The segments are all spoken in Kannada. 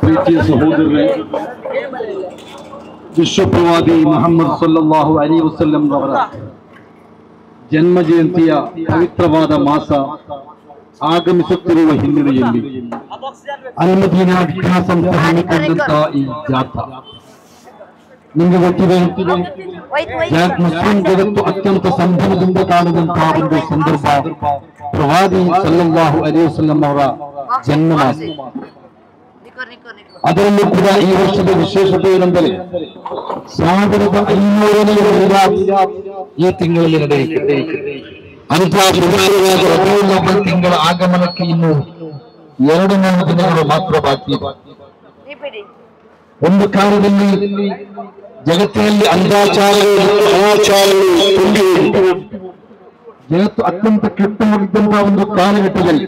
ಪ್ರೀತಿಯ ಸಹೋದರರೇ, ವಿಶ್ವಪ್ರವಾದಿ ಮುಹಮ್ಮದ್ ಸಲ್ಲಲ್ಲಾಹು ಅಲೈಹಿ ವಸಲ್ಲಂ ಅವರ ಜನ್ಮ ಜಯಂತಿಯ ಪವಿತ್ರವಾದ ಮಾಸ ಆಗಮಿಸುತ್ತಿರುವ ಹಿನ್ನೆಲೆಯಲ್ಲಿ ಅಲ್ ಮದೀನಾ ವಿದ್ಯಾಸಂಸ್ಥೆ ಹಮ್ಮಿಕೊಂಡಂತಹ ಈ ಜಾಥಾ ನಿಮಗೆ ಗೊತ್ತಿದೆ, ಮುಸ್ಲಿಂ ಜಗತ್ತು ಅತ್ಯಂತ ಸಂಭ್ರಮದಿಂದ ಕಾಣದಂತಹ ಒಂದು ಸಂದರ್ಭ ಪ್ರವಾದಿ ಸಲ್ಲಲ್ಲಾಹು ಅಲೈಹಿ ವಸಲ್ಲಂ ಅವರ ಜನ್ಮ ಮಾಸ. ಅದರಲ್ಲೂ ಕೂಡ ಈ ವರ್ಷದ ವಿಶೇಷತೆ ಏನೆಂದರೆ 1500ನೇ ಈ ತಿಂಗಳಲ್ಲಿ ನಡೆಯುತ್ತದೆ. ಅಂತಹ ಪವಿತ್ರವಾದ ರಬಿಯುಲ್ ಅವ್ವಲ್ ತಿಂಗಳ ಆಗಮನಕ್ಕೆ ಇನ್ನು 2-3 ದಿನಗಳು ಮಾತ್ರ ಬಾಕಿ ಇದೆ. ಒಂದು ಕಾಲದಲ್ಲಿ ಜಗತ್ತಿನಲ್ಲಿ ಅಂಧಾಚಾರಗಳು ಜಗತ್ತು ಅತ್ಯಂತ ಕೆಟ್ಟವಾಗಿದ್ದಂತಹ ಒಂದು ಕಾಲಘಟ್ಟದಲ್ಲಿ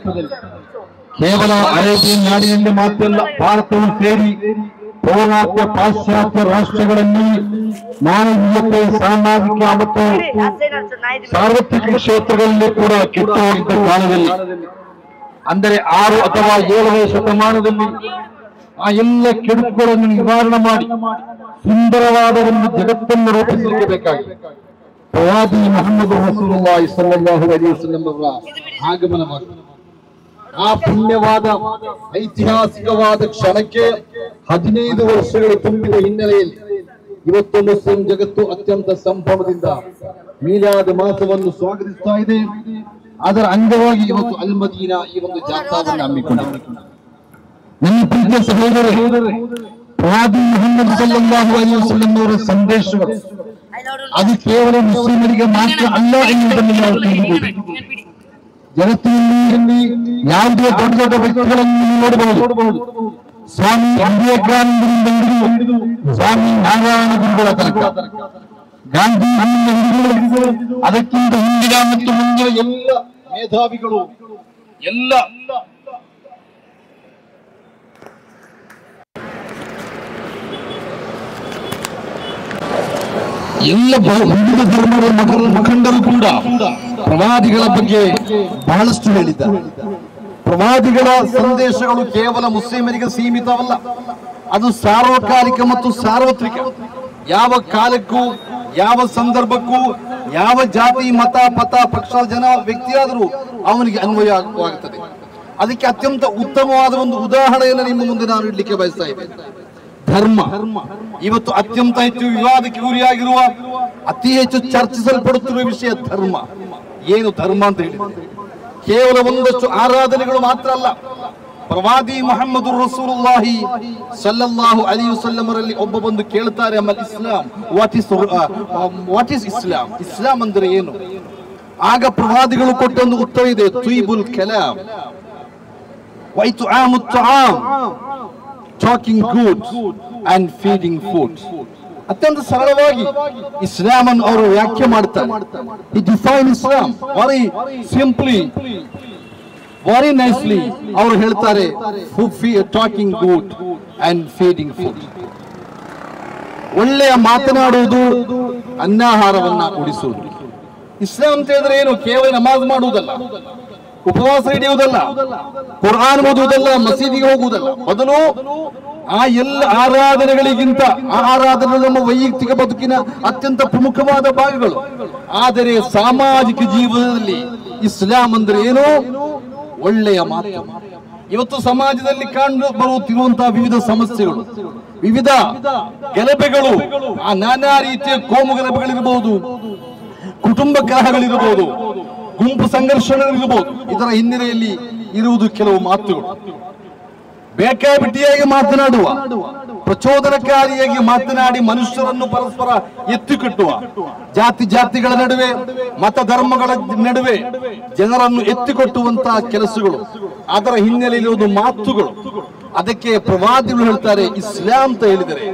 ಕೇವಲ ಅರೇಬಿಯನ್ ನಾಡಿನಲ್ಲಿ ಮಾತ್ರಲ್ಲ, ಭಾರತವು ಸೇರಿ ಪೌರಾತ್ಯ ಪಾಶ್ಚಾತ್ಯ ರಾಷ್ಟ್ರಗಳಲ್ಲಿ ಮಾನವೀಯತೆ, ಸಾಮಾಜಿಕ ಮತ್ತು ಸಾರ್ವತ್ರಿಕ ಕ್ಷೇತ್ರಗಳಲ್ಲಿ ಕೂಡ ಕೆಟ್ಟು ಹೋಗಿದ್ದ ಕಾಲದಲ್ಲಿ, ಅಂದರೆ 6 ಅಥವಾ 7ನೇ ಶತಮಾನದಲ್ಲಿ ಆ ಎಲ್ಲ ಕೆಡುಕುಗಳನ್ನು ನಿವಾರಣೆ ಮಾಡಿ ಸುಂದರವಾದ ಒಂದು ಜಗತ್ತನ್ನು ರೂಪಿಸಲಿಕ್ಕೆ ಬೇಕಾಗಿದೆ. ಪ್ರವಾದಿ ಮುಹಮ್ಮದ್ ರಸೂಲುಲ್ಲಾಹಿ ಸಲ್ಲಲ್ಲಾಹು ಅಲೈಹಿ ವಸಲ್ಲಂ ಅವರ ಆಗಮನವಾಗಿದೆ. ಆ ಪುಣ್ಯವಾದ ಐತಿಹಾಸಿಕವಾದ ಕ್ಷಣಕ್ಕೆ 15 ವರ್ಷಗಳು ತುಂಬಿದ ಹಿನ್ನೆಲೆಯಲ್ಲಿ ಇವತ್ತು ಮುಸ್ಲಿಂ ಜಗತ್ತು ಅತ್ಯಂತ ಸಂಭ್ರಮದಿಂದ ಮೀಲಾದ್ ಮಾಸವನ್ನು ಸ್ವಾಗತಿಸ್ತಾ ಇದೆ. ಅದರ ಅಂಗವಾಗಿ ಇವತ್ತು ಅಲ್ ಮದೀನಾ ಈ ಒಂದು ಜಾಥಾವನ್ನು ಹಮ್ಮಿಕೊಂಡಿದೆ. ನನ್ನ ಪ್ರೀತಿಯ ಸಹೋದರರೇ, ಪ್ರವಾದಿ ಮುಹಮ್ಮದ್ ಸಲ್ಲಲ್ಲಾಹು ಅಲೈಹಿ ವಸಲ್ಲಂ ಅವರ ಸಂದೇಶಗಳು ಅದು ಕೇವಲ ಮುಸ್ಲಿಮರಿಗೆ ಮಾತ್ರ ಅಲ್ಲ ಎನ್ನುವುದನ್ನು ನಾವು ತಿಳಿಯಬೇಕು. ಜಗತ್ತಿನಲ್ಲಿ ಯಾವುದೇ ದೊಡ್ಡ ದೊಡ್ಡ ವ್ಯಕ್ತಿಗಳನ್ನು ನೋಡಬಹುದು. ಸ್ವಾಮಿ ವಿವೇಕಾನಂದರಿಂದ ಹಿಡಿದು ಸ್ವಾಮಿ ನಾರಾಯಣ ಗುರುಗಳ ತನಕ, ಗಾಂಧಿ ಹಿಡಿದು ಅದಕ್ಕಿಂತ ಹಿಂದಿನ ಮತ್ತು ಮುಂದಿನ ಎಲ್ಲ ಮೇಧಾವಿಗಳು ಎಲ್ಲ ವಿವಿಧ ಧರ್ಮದ ಮುಖಂಡರು ಕೂಡ ಪ್ರವಾದಿಗಳ ಬಗ್ಗೆ ಬಹಳಷ್ಟು ಹೇಳಿದ್ದಾರೆ. ಪ್ರವಾದಿಗಳ ಸಂದೇಶಗಳು ಕೇವಲ ಮುಸ್ಲಿಮರಿಗೆ ಸೀಮಿತವಲ್ಲ, ಅದು ಸಾರ್ವಕಾಲಿಕ ಮತ್ತು ಸಾರ್ವತ್ರಿಕ. ಯಾವ ಕಾಲಕ್ಕೂ, ಯಾವ ಸಂದರ್ಭಕ್ಕೂ, ಯಾವ ಜಾತಿ, ಮತ, ಪಥ, ಪಕ್ಷ, ಜನ, ವ್ಯಕ್ತಿಯಾದರೂ ಅವನಿಗೆ ಅನ್ವಯವಾಗುತ್ತದೆ. ಅದಕ್ಕೆ ಅತ್ಯಂತ ಉತ್ತಮವಾದ ಒಂದು ಉದಾಹರಣೆಯನ್ನು ನಿಮ್ಮ ಮುಂದೆ ನಾನು ಇಡ್ಲಿಕ್ಕೆ ಬಯಸ್ತಾ ಇದ್ದೇನೆ. ಧರ್ಮ ಇವತ್ತು ಅತ್ಯಂತ ಹೆಚ್ಚು ವಿವಾದಕ್ಕೆ ಗುರಿಯಾಗಿರುವ, ಅತಿ ಹೆಚ್ಚು ಚರ್ಚಿಸಲ್ಪಡುತ್ತಿರುವ ವಿಷಯ ಧರ್ಮ. ಏನು ಧರ್ಮ ಅಂತ ಹೇಳಿದ್ರೆ ಕೇವಲ ಒಂದಷ್ಟು ಆರಾಧನೆಗಳು ಮಾತ್ರ ಅಲ್ಲ. ಪ್ರವಾದಿ ಮುಹಮ್ಮದ್ ರಸೂಲುಲ್ಲಾಹಿ ಸಲ್ಲಲ್ಲಾಹು ಅಲೈಹಿ ವಸಲ್ಲಂ ಅವರಲ್ಲಿ ಒಬ್ಬ ಬಂದು ಕೇಳ್ತಾರೆ, ಅಮಲ್ ಇಸ್ಲಾಂ, ವಾಟ್ ಇಸ್ ಇಸ್ಲಾಂ, ಇಸ್ಲಾಂ ಅಂದ್ರೆ ಏನು? ಆಗ ಪ್ರವಾದಿಗಳು ಕೊಟ್ಟ ಒಂದು ಉತ್ತರ ಇದೆ, ತುಯ್ಬುಲ್ ಕಲಾಮ್ ವೈತುಆಮು ತುಆಮ್, talking goods and feeding food. ಅತ್ಯಂತ ಸರಳವಾಗಿ ಇಸ್ಲಾಂ ಅನ್ನು ಅವರು ವ್ಯಾಖ್ಯೆ ಮಾಡ್ತಾರೆ. He define Islam very simply, very nicely. ಅವರು ಹೇಳ್ತಾರೆ, talking good and feeding food. ಒಳ್ಳೆಯ ಮಾತನಾಡುವುದು, ಅನ್ನಾಹಾರವನ್ನ ಉಳಿಸುವುದು. ಇಸ್ಲಾಂ ಅಂತ ಹೇಳಿದ್ರೆ ಏನು? ಕೇವಲ ನಮಾಜ್ ಮಾಡುವುದಲ್ಲ, ಉಪವಾಸ ಹಿಡಿಯುವುದಲ್ಲ, ಕುರ್ಆನ್ ಓದುವುದಲ್ಲ, ಮಸೀದಿಗೆ ಹೋಗುವುದಲ್ಲ. ಬದಲು ಆ ಎಲ್ಲ ಆರಾಧನೆಗಳಿಗಿಂತ ಆ ಆರಾಧನೆ ನಮ್ಮ ವೈಯಕ್ತಿಕ ಬದುಕಿನ ಅತ್ಯಂತ ಪ್ರಮುಖವಾದ ಭಾಗಗಳು. ಆದರೆ ಸಾಮಾಜಿಕ ಜೀವನದಲ್ಲಿ ಇಸ್ಲಾಂ ಅಂದ್ರೆ ಏನು? ಒಳ್ಳೆಯ ಮಾತು. ಇವತ್ತು ಸಮಾಜದಲ್ಲಿ ಕಂಡು ಬರುತ್ತಿರುವಂತಹ ವಿವಿಧ ಸಮಸ್ಯೆಗಳು, ವಿವಿಧ ಗಲಭೆಗಳು, ಆ ನಾನಾ ರೀತಿಯ ಕೋಮು ಗಲಭೆಗಳಿರಬಹುದು, ಕುಟುಂಬ ಕಲಹಗಳಿರಬಹುದು, ಗುಂಪು ಸಂಘರ್ಷಗಳಿರಬಹುದು. ಇದರ ಹಿನ್ನೆಲೆಯಲ್ಲಿ ಇರುವುದು ಕೆಲವು ಮಾತುಗಳು. ಬೇಕಾಬಿಟ್ಟಿಯಾಗಿ ಮಾತನಾಡುವ, ಪ್ರಚೋದನಕಾರಿಯಾಗಿ ಮಾತನಾಡಿ ಮನುಷ್ಯರನ್ನು ಪರಸ್ಪರ ಎತ್ತಿಕಟ್ಟುವ, ಜಾತಿಗಳ ನಡುವೆ, ಮತ ಧರ್ಮಗಳ ನಡುವೆ ಜನರನ್ನು ಎತ್ತಿಕೊಟ್ಟುವಂತಹ ಕೆಲಸಗಳು, ಅದರ ಹಿನ್ನೆಲೆಯಲ್ಲಿ ಮಾತುಗಳು. ಅದಕ್ಕೆ ಪ್ರವಾದಿಗಳು ಹೇಳ್ತಾರೆ, ಇಸ್ಲಾಂ ಅಂತ ಹೇಳಿದರೆ,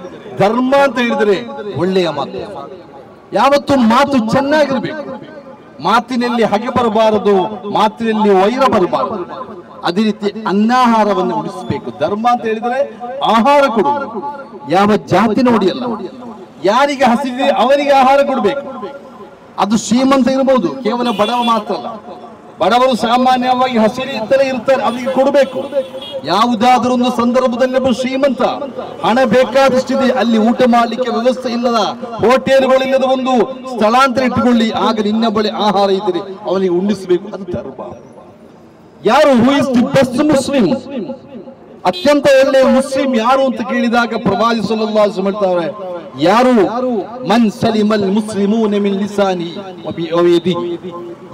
ಧರ್ಮ ಅಂತ ಹೇಳಿದರೆ ಒಳ್ಳೆಯ ಮಾತು. ಯಾವತ್ತೂ ಮಾತು ಚೆನ್ನಾಗಿರ್ಬೇಕು, ಮಾತಿನಲ್ಲಿ ಹಗೆ ಬರಬಾರದು, ಮಾತಿನಲ್ಲಿ ವೈರ ಬರಬಾರದು. ಅದೇ ರೀತಿ ಅನ್ನಾಹಾರವನ್ನು ಉಳಿಸಬೇಕು. ಧರ್ಮ ಅಂತ ಹೇಳಿದರೆ ಆಹಾರ ಕೊಡುವುದು, ಯಾವ ಜಾತಿ ನೋಡಿಯಲ್ಲ, ಯಾರಿಗೆ ಹಸಿದೆ ಅವರಿಗೆ ಆಹಾರ ಕೊಡಬೇಕು. ಅದು ಶ್ರೀಮಂತ ಇರಬಹುದು, ಕೇವಲ ಬಡವ ಮಾತ್ರ ಅಲ್ಲ. ಬಡವರು ಸಾಮಾನ್ಯವಾಗಿ ಹಸಿರಿತ್ತಲೇ ಇರ್ತಾರೆ, ಅವರಿಗೆ ಕೊಡಬೇಕು. ಯಾವುದಾದ್ರೂ ಒಂದು ಸಂದರ್ಭದಲ್ಲಿ ಒಬ್ಬ ಶ್ರೀಮಂತ ಹಣ ಬೇಕಾದಷ್ಟಿದೆ, ಅಲ್ಲಿ ಊಟ ಮಾಡಲಿಕ್ಕೆ ವ್ಯವಸ್ಥೆ ಇಲ್ಲದ, ಹೋಟೆಲ್ಗಳಿಲ್ಲದ ಒಂದು ಸ್ಥಳಾಂತರ ಇಟ್ಟುಕೊಳ್ಳಿ, ಆಗ ನಿನ್ನ ಬಳಿ ಆಹಾರ ಇದ್ದರೆ ಅವನಿಗೆ ಉಣ್ಣಿಸಬೇಕು. ಅದು ಧರ್ಮ. ಯಾರು who is the best Muslim, ಅತ್ಯಂತ ಒಳ್ಳೆಯ ಮುಸ್ಲಿಂ ಯಾರು ಅಂತ ಕೇಳಿದಾಗ ಪ್ರವಾದಿ ಸಲ್ಲಲ್ಲಾಹು ಅಲೈಹಿ ವಸಲ್ಲಂ ಹೇಳ್ತಾರೆ, ಯಾರು ಮನ್ ಸಲಿಮಲ್ ಮುಸ್ಲಿಮೂನ ಮಿನ್ ಲಿಸಾನಿ ವ ಯದಿಹಿ,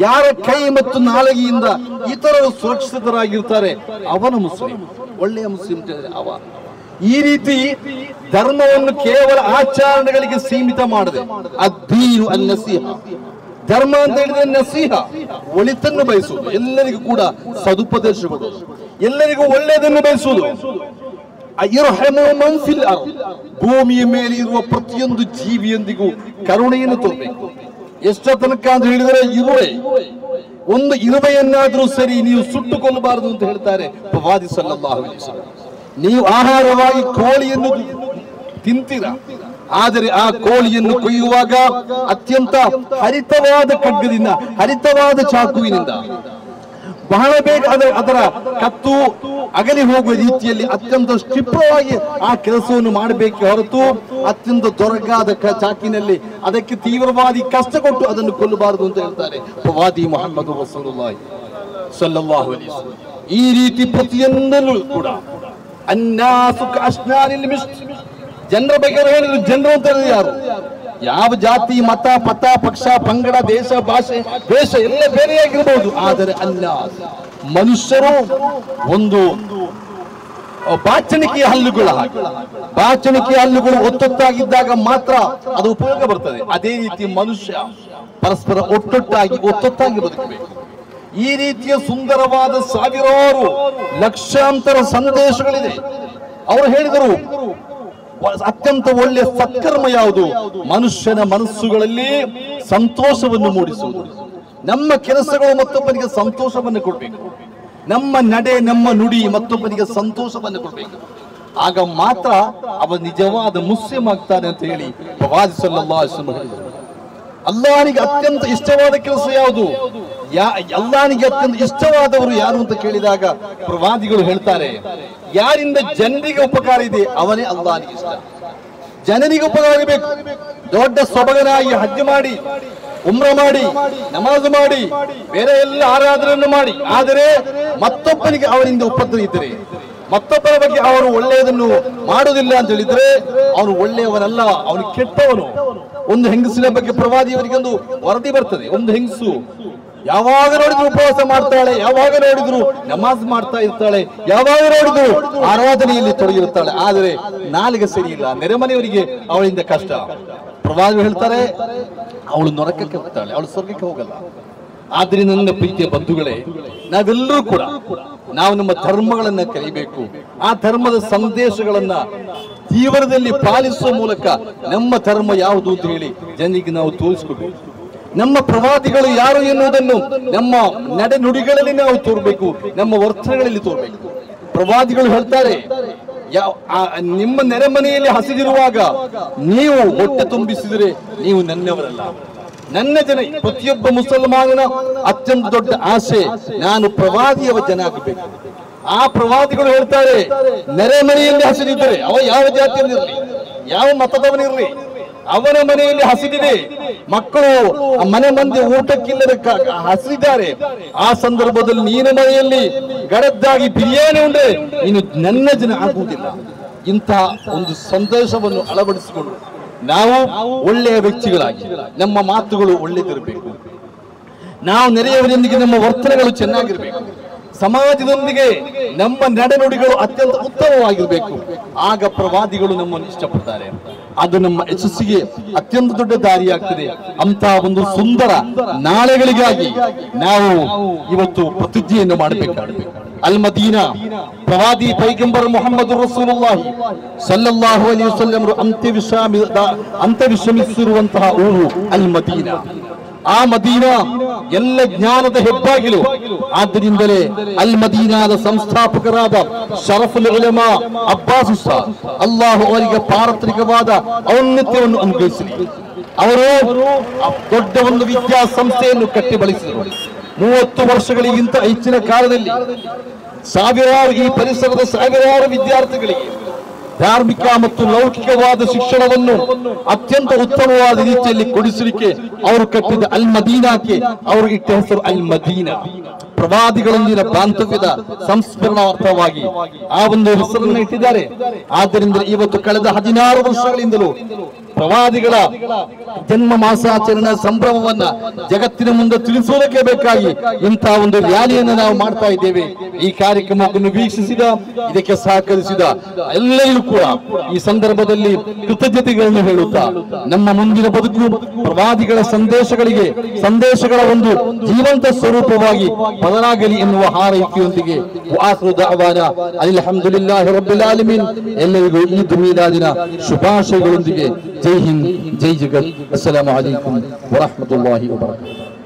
ಯಾರ ಕೈ ಮತ್ತು ನಾಲಿಗೆಯಿಂದ ಇತರರು ಸುರಕ್ಷಿತರಾಗಿರ್ತಾರೆ ಅವನ ಮುಸ್ಲಿಂ, ಒಳ್ಳೆಯ ಮುಸ್ಲಿಂ ಅವ. ಈ ರೀತಿ ಧರ್ಮವನ್ನು ಕೇವಲ ಆಚರಣೆಗಳಿಗೆ ಸೀಮಿತ ಮಾಡದೆ, ಅದ್ದೀನು ಅನ್ ನಸೀಹ, ಧರ್ಮ ಅಂತ ಹೇಳಿದ್ರೆ ನಸೀಹ, ಒಳಿತನ್ನು ಬಯಸುವುದು, ಎಲ್ಲರಿಗೂ ಕೂಡ ಸದುಪದೇಶ ಕೊಡುವುದು, ಎಲ್ಲರಿಗೂ ಒಳ್ಳೆಯದನ್ನು ಬಯಸುವುದು. ಭೂಮಿಯ ಮೇಲೆ ಇರುವ ಪ್ರತಿಯೊಂದು ಜೀವಿಯೊಂದಿಗೂ ಕರುಣೆಯನ್ನು ತೋರಬೇಕು. ಎಷ್ಟ ತನಕ ಅಂತ ಹೇಳಿದರೆ ಒಂದು ಇರುವೆಯನ್ನಾದ್ರೂ ಸರಿ ನೀವು ಸುಟ್ಟುಕೊಳ್ಳಬಾರದು ಅಂತ ಹೇಳ್ತಾರೆ ಪ್ರವಾದಿ ಸಲ್ಲಲ್ಲಾಹು ಅಲೈಹಿ ವಸಲ್ಲಂ. ನೀವು ಆಹಾರವಾಗಿ ಕೋಳಿಯನ್ನು ತಿಂತೀರಾ, ಆದರೆ ಆ ಕೋಳಿಯನ್ನು ಕೊಯ್ಯುವಾಗ ಅತ್ಯಂತ ಹರಿತವಾದ ಖಡ್ಗದಿಂದ, ಹರಿತವಾದ ಚಾಕುವಿನಿಂದ ಬಹಳ ಬೇಗ ಅದರ ಕತ್ತು ಅಗಲಿ ಹೋಗುವ ರೀತಿಯಲ್ಲಿ ಅತ್ಯಂತ ಕ್ಷಿಪ್ರವಾಗಿ ಆ ಕೆಲಸವನ್ನು ಮಾಡಬೇಕೆ ಹೊರತು ಅತ್ಯಂತ ದೊರಗಾದ ಚಾಕಿನಲ್ಲಿ ಅದಕ್ಕೆ ತೀವ್ರವಾದಿ ಕಷ್ಟ ಕೊಟ್ಟು ಅದನ್ನು ಕೊಲ್ಲಬಾರದು ಅಂತ ಹೇಳ್ತಾರೆ ಪ್ರವಾದಿ ಮುಹಮ್ಮದ್ ರಸೂಲುಲ್ಲಾಹಿ ಸಲ್ಲಲ್ಲಾಹು ಅಲೈಹಿ ವಸಲ್ಲಂ. ಈ ರೀತಿ ಪ್ರತಿಯೊಂದನ್ನು ಕೂಡ ಅನ್ನಾಸು ಕಅಸ್ನಾನಿಲ್ ಮಿಶ್ಕ್, ಜನರ ಬಗ್ಗೆ ಹೇಳಿದ್ರು. ಜನರು ಅಂತ ಹೇಳಿದ್ರೆ ಯಾರು? ಯಾವ ಜಾತಿ, ಮತ, ಪಥ, ಪಕ್ಷ, ಪಂಗಡ, ದೇಶ, ಭಾಷೆ, ದೇಶ ಎಲ್ಲ ಬೇರೆಯಾಗಿರ್ಬೋದು, ಆದರೆ ಅನ್ನಾಸ್ ಮನುಷ್ಯರು ಒಂದು ಬಾಚಣಿಕೆಯ ಹಲ್ಲುಗಳ ಹಾಗೆ. ಬಾಚಣಿಕೆಯ ಹಲ್ಲುಗಳು ಒತ್ತೊತ್ತಾಗಿದ್ದಾಗ ಮಾತ್ರ ಅದು ಉಪಯೋಗ ಬರ್ತದೆ. ಅದೇ ರೀತಿ ಮನುಷ್ಯ ಪರಸ್ಪರ ಒತ್ತೊತ್ತಾಗಿ ಬದುಕಬೇಕು. ಈ ರೀತಿಯ ಸುಂದರವಾದ ಸಾವಿರಾರು ಲಕ್ಷಾಂತರ ಸಂದೇಶಗಳಿದೆ. ಅವರು ಹೇಳಿದರು, ಅತ್ಯಂತ ಒಳ್ಳೆಯ ಸತ್ಕರ್ಮ ಯಾವುದು? ಮನುಷ್ಯನ ಮನಸ್ಸುಗಳಲ್ಲಿ ಸಂತೋಷವನ್ನು ಮೂಡಿಸುವುದು. ನಮ್ಮ ಕೆಲಸಗಳು ಮತ್ತೊಬ್ಬನಿಗೆ ಸಂತೋಷವನ್ನು ಕೊಡಬೇಕು. ನಮ್ಮ ನಡೆ, ನಮ್ಮ ನುಡಿ ಮತ್ತೊಬ್ಬನಿಗೆ ಸಂತೋಷವನ್ನು ಕೊಡಬೇಕು. ಆಗ ಮಾತ್ರ ಅವ ನಿಜವಾದ ಮುಸ್ಲಿಂ ಆಗ್ತಾನೆ ಅಂತ ಹೇಳಿ ಪ್ರವಾದಿ ಸಲ್ಲಲ್ಲಾಹು ಅಲೈಹಿ ವಸಲ್ಲಂ ಹೇಳಿದರು. ಅಲ್ಲಾಹನಿಗೆ ಅತ್ಯಂತ ಇಷ್ಟವಾದ ಕೆಲಸ ಯಾವುದು? ಅಲ್ಲಾಹನಿಗೆ ಅತ್ಯಂತ ಇಷ್ಟವಾದವರು ಯಾರು ಅಂತ ಕೇಳಿದಾಗ ಪ್ರವಾದಿಗಳು ಹೇಳ್ತಾರೆ, ಯಾರಿಂದ ಜನರಿಗೆ ಉಪಕಾರ ಇದೆ ಅವನೇ ಅಲ್ಲಾಹನಿಗೆ ಇಷ್ಟ. ಜನರಿಗೆ ಉಪಕಾರ ಬೇಕು. ದೊಡ್ಡ ಸೊಬಗನಾಗಿ ಹಜ್ ಮಾಡಿ, ಉಮ್ರಾ ಮಾಡಿ, ನಮಾಜ್ ಮಾಡಿ, ಬೇರೆ ಎಲ್ಲ ಆರಾಧನೆಯನ್ನು ಮಾಡಿ, ಆದರೆ ಮತ್ತೊಬ್ಬನಿಗೆ ಅವನಿಂದ ಉಪದ್ರ ಇದ್ದರೆ, ಮತ್ತೊಬ್ಬರ ಬಗ್ಗೆ ಅವರು ಒಳ್ಳೆಯದನ್ನು ಮಾಡುವುದಿಲ್ಲ ಅಂತ ಹೇಳಿದ್ರೆ ಅವನು ಒಳ್ಳೆಯವನಲ್ಲ, ಅವನು ಕೆಟ್ಟವನು. ಒಂದು ಹೆಂಗಸಿನ ಬಗ್ಗೆ ಪ್ರವಾದಿಯವರಿಗೊಂದು ವರದಿ ಬರ್ತದೆ. ಒಂದು ಹೆಂಗಸು ಯಾವಾಗ ನೋಡಿದ್ರು ಉಪವಾಸ ಮಾಡ್ತಾಳೆ, ಯಾವಾಗ ನೋಡಿದ್ರು ನಮಾಜ್ ಮಾಡ್ತಾ ಇರ್ತಾಳೆ, ಯಾವಾಗ ನೋಡಿದ್ರು ಆರಾಧನೆಯಲ್ಲಿ ತೊಡಗಿರುತ್ತಾಳೆ, ಆದರೆ ನಾಲಿಗೆ ಸರಿ ಇಲ್ಲ, ನೆರೆಮನೆಯವರಿಗೆ ಅವಳಿಂದ ಕಷ್ಟ. ಪ್ರವಾದಿಗಳು ಹೇಳ್ತಾರೆ, ಅವಳು ನರಕಕ್ಕೆ ಹೋಗ್ತಾಳೆ, ಅವಳು ಸ್ವರ್ಗಕ್ಕೆ ಹೋಗಲ್ಲ. ಆದ್ರಿಂದ ನನ್ನ ಪ್ರೀತಿಯ ಬಂಧುಗಳೇ, ನಾವೆಲ್ಲರೂ ಕೂಡ ನಾವು ನಮ್ಮ ಧರ್ಮಗಳನ್ನ ಕಲಿಬೇಕು. ಆ ಧರ್ಮದ ಸಂದೇಶಗಳನ್ನ ಜೀವನದಲ್ಲಿ ಪಾಲಿಸುವ ಮೂಲಕ ನಮ್ಮ ಧರ್ಮ ಯಾವುದು ಅಂತ ಹೇಳಿ ಜನರಿಗೆ ನಾವು ತೋರಿಸ್ಕೊಬೇಕು. ನಮ್ಮ ಪ್ರವಾದಿಗಳು ಯಾರು ಎನ್ನುವುದನ್ನು ನಮ್ಮ ನಡೆ ನುಡಿಗಳಲ್ಲಿ ನಾವು ತೋರ್ಬೇಕು, ನಮ್ಮ ವರ್ತನೆಗಳಲ್ಲಿ ತೋರ್ಬೇಕು. ಪ್ರವಾದಿಗಳು ಹೇಳ್ತಾರೆ, ನಿಮ್ಮ ನೆರೆಮನೆಯಲ್ಲಿ ಹಸಿದಿರುವಾಗ ನೀವು ಹೊಟ್ಟೆ ತುಂಬಿಸಿದರೆ ನೀವು ನನ್ನವರಲ್ಲ, ನನ್ನ ಜನ. ಪ್ರತಿಯೊಬ್ಬ ಮುಸಲ್ಮಾನನ ಅತ್ಯಂತ ದೊಡ್ಡ ಆಸೆ, ನಾನು ಪ್ರವಾದಿಯವ ಜನ ಆಗಬೇಕು. ಆ ಪ್ರವಾದಿಗಳು ಹೇಳ್ತಾರೆ, ನೆರೆಮನೆಯಲ್ಲಿ ಹಸಿದಿದ್ದರೆ ಅವ ಯಾವ ಜಾತಿಯಲ್ಲಿರಲಿ, ಯಾವ ಮತದವನಿರಲಿ, ಅವನ ಮನೆಯಲ್ಲಿ ಹಸಿದಿದೆ, ಮಕ್ಕಳು ಮನೆ ಮಂದಿ ಊಟಕ್ಕಿಲ್ಲದ ಹಸಿದಿದ್ದಾರೆ, ಆ ಸಂದರ್ಭದಲ್ಲಿ ನೀನು ಮನೆಯಲ್ಲಿ ಗಡದ್ದಾಗಿ ಬಿರಿಯಾನಿ ಉಂಡೆ ನೀನು ನನ್ನ ಜನ ಆಗುವುದಿಲ್ಲ. ಇಂತಹ ಒಂದು ಸಂದೇಶವನ್ನು ಅಳವಡಿಸಿಕೊಂಡು ನಾವು ಒಳ್ಳೆಯ ವ್ಯಕ್ತಿಗಳಾಗಿ ನಮ್ಮ ಮಾತುಗಳು ಒಳ್ಳೆದಿರಬೇಕು. ನಾವು ನೆರೆಯವರೊಂದಿಗೆ ನಮ್ಮ ವರ್ತನೆಗಳು ಚೆನ್ನಾಗಿರ್ಬೇಕು. ಸಮಾಜದೊಂದಿಗೆ ನಮ್ಮ ನಡೆನುಡಿಗಳು ಅತ್ಯಂತ ಉತ್ತಮವಾಗಿರಬೇಕು. ಆಗ ಪ್ರವಾದಿಗಳು ನಮ್ಮನ್ನು ಇಷ್ಟಪಡ್ತಾರೆ. ಅದು ನಮ್ಮ ಯಶಸ್ಸಿಗೆ ಅತ್ಯಂತ ದೊಡ್ಡ ದಾರಿಯಾಗ್ತದೆ. ಅಂತಹ ಒಂದು ಸುಂದರ ನಾಳೆಗಳಿಗಾಗಿ ನಾವು ಇವತ್ತು ಪ್ರತಿಜ್ಞೆಯನ್ನು ಮಾಡಬೇಕಾಗಿದೆ. ಅಲ್ ಮದೀನಾ, ಪ್ರವಾದಿ ಪೈಗಂಬರ್ ಮುಹಮ್ಮದ್ ರಸೂಲುಲ್ಲಾಹಿ ಸಲ್ಲಲ್ಲಾಹು ಅಲೈಹಿ ವಸಲ್ಲಂ ಅಂತ್ಯವಿಶ್ರಮಿಸಿರುವಂತಹ ಊರು ಅಲ್ ಮದೀನಾ. ಆ ಮದೀನಾ ಎಲ್ಲ ಜ್ಞಾನದ ಹೆಬ್ಬಾಗಿಲು. ಆದ್ದರಿಂದಲೇ ಅಲ್ ಮದೀನಾದ ಸಂಸ್ಥಾಪಕರಾದ ಶರಫುಲ್ ಉಲಮಾ ಅಬ್ಬಾಸ್ ಉಸ್ತಾದ್, ಅಲ್ಲಾಹು ಅವರಿಗೆ ಪಾರತ್ರಿಕವಾದ ಔನ್ನತ್ಯವನ್ನು ಅನುಗ್ರಹಿಸಲಿ. ಅವರು ದೊಡ್ಡ ಒಂದು ವಿದ್ಯಾಸಂಸ್ಥೆಯನ್ನು ಕಟ್ಟಿ ಬಳಸಿದರು. 30 ವರ್ಷಗಳಿಗಿಂತ ಹೆಚ್ಚಿನ ಕಾಲದಲ್ಲಿ ಈ ಪರಿಸರದ ಸಾವಿರಾರು ವಿದ್ಯಾರ್ಥಿಗಳಿಗೆ ಧಾರ್ಮಿಕ ಮತ್ತು ಲೌಕಿಕವಾದ ಶಿಕ್ಷಣವನ್ನು ಅತ್ಯಂತ ಉತ್ತಮವಾದ ರೀತಿಯಲ್ಲಿ ಕೊಡಿಸಲಿಕ್ಕೆ ಅವರು ಕಟ್ಟಿದ ಅಲ್ ಮದೀನಾಕ್ಕೆ ಅವರು ಇಟ್ಟ ಹೆಸರು ಅಲ್ ಮದೀನಾ. ಪ್ರವಾದಿಗಳೊಂದಿನ ಬಾಂಧವ್ಯದ ಸಂಸ್ಮರಣಾರ್ಥವಾಗಿ ಆ ಒಂದು ಹೆಸರನ್ನು ಇಟ್ಟಿದ್ದಾರೆ. ಆದ್ದರಿಂದ ಇವತ್ತು ಕಳೆದ 16 ವರ್ಷಗಳಿಂದಲೂ ಪ್ರವಾದಿಗಳ ಜನ್ಮ ಮಾಸಾಚರಣೆ ಸಂಭ್ರಮವನ್ನ ಜಗತ್ತಿನ ಮುಂದೆ ತಿಳಿಸುವುದಕ್ಕೆ ಬೇಕಾಗಿ ಇಂತಹ ಒಂದು ರ್ಯಾಲಿಯನ್ನು ನಾವು ಮಾಡ್ತಾ ಇದ್ದೇವೆ. ಈ ಕಾರ್ಯಕ್ರಮವನ್ನು ವೀಕ್ಷಿಸಿದ, ಇದಕ್ಕೆ ಸಹಕರಿಸಿದ ಎಲ್ಲರಿಗೂ ಕೂಡ ಈ ಸಂದರ್ಭದಲ್ಲಿ ಕೃತಜ್ಞತೆಗಳನ್ನು ಹೇಳುತ್ತಾ ನಮ್ಮ ಮುಂದಿನ ಬದುಕು ಪ್ರವಾದಿಗಳ ಸಂದೇಶಗಳ ಒಂದು ಜೀವಂತ ಸ್ವರೂಪವಾಗಿ ಬದಲಾಗಲಿ ಎನ್ನುವ ಹಾರೈಕೆಯೊಂದಿಗೆ ಅಲ್ಹಮ್ದುಲಿಲ್ಲಾಹಿ ರಬ್ಬಿಲ್ ಆಲಮೀನ್. ಎಲ್ಲರಿಗೂ ಈದ್ ಮೀಲಾದಿನ ಶುಭಾಶಯಗಳೊಂದಿಗೆ ಜೈ ಹಿಂದ್, ಜೈ ಜಗತ್. ಅಸ್ಸಲಾಮು ಅಲೈಕುಂ ವರಹಮತುಲ್ಲಾಹಿ ವಬರಕಾತುಹು.